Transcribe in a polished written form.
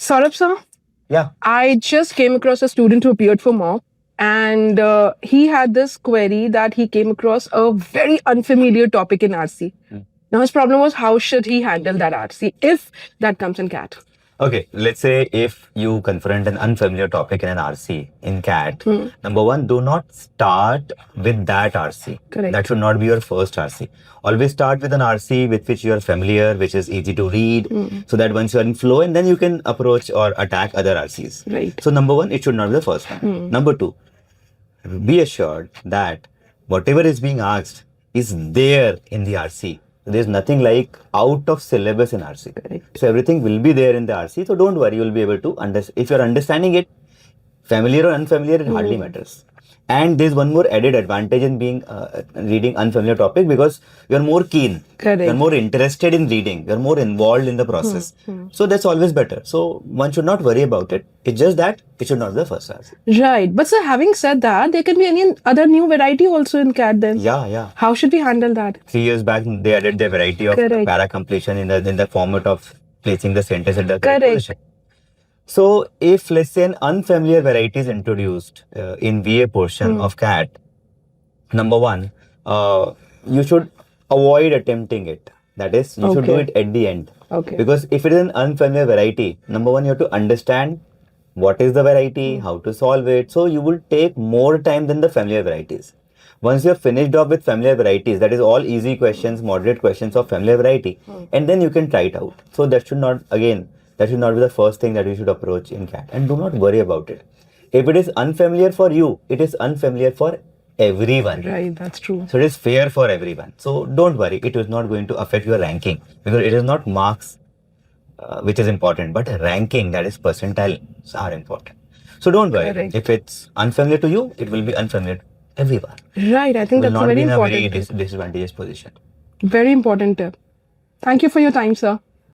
Saurabh sir, Yeah. I just came across a student who appeared for mock, and he had this query that he came across a very unfamiliar topic in RC. Now his problem was how should he handle that RC if that comes in CAT. Okay, let's say if you confront an unfamiliar topic in an RC in CAT, number one, do not start with that RC. Correct. That should not be your first RC. Always start with an RC with which you are familiar, which is easy to read, so that once you are in flow, and then you can approach or attack other RCs. Right. So number one, it should not be the first one. Number two, be assured that whatever is being asked is there in the RC. There's nothing like out of syllabus in RC. Correct. So everything will be there in the RC. So don't worry, you'll be able to understand. If you're understanding it, familiar or unfamiliar, it hardly matters. And there's one more added advantage in being reading unfamiliar topic, because you're more keen. Correct. You're more interested in reading. You're more involved in the process. So that's always better. So one should not worry about it. It's just that it should not be the first RC. Right. But sir, having said that, there can be any other new variety also in CAT then. Yeah. How should we handle that? 3 years back, they added the variety of Correct. para completion in the format of placing the sentence at the correct Correct. position. So if let's say an unfamiliar variety is introduced in VA portion of CAT, number one, you should avoid attempting it. That is, you should do it at the end. Okay. Because if it is an unfamiliar variety, number one, you have to understand what is the variety, how to solve it. So you will take more time than the familiar varieties. Once you have finished off with familiar varieties, that is all easy questions, moderate questions of familiar variety, and then you can try it out. So that should not be the first thing that you should approach in CAT. And do not worry about it. If it is unfamiliar for you, it is unfamiliar for everyone. Right, that's true. So it is fair for everyone. So don't worry, it is not going to affect your ranking, because it is not marks which is important, but ranking, that is percentiles are important. So don't worry. Correct. If it's unfamiliar to you, it will be unfamiliar to everyone. Right, I think Will that's not a very be in a very important tip. disadvantageous position. Very important tip. Thank you for your time, sir.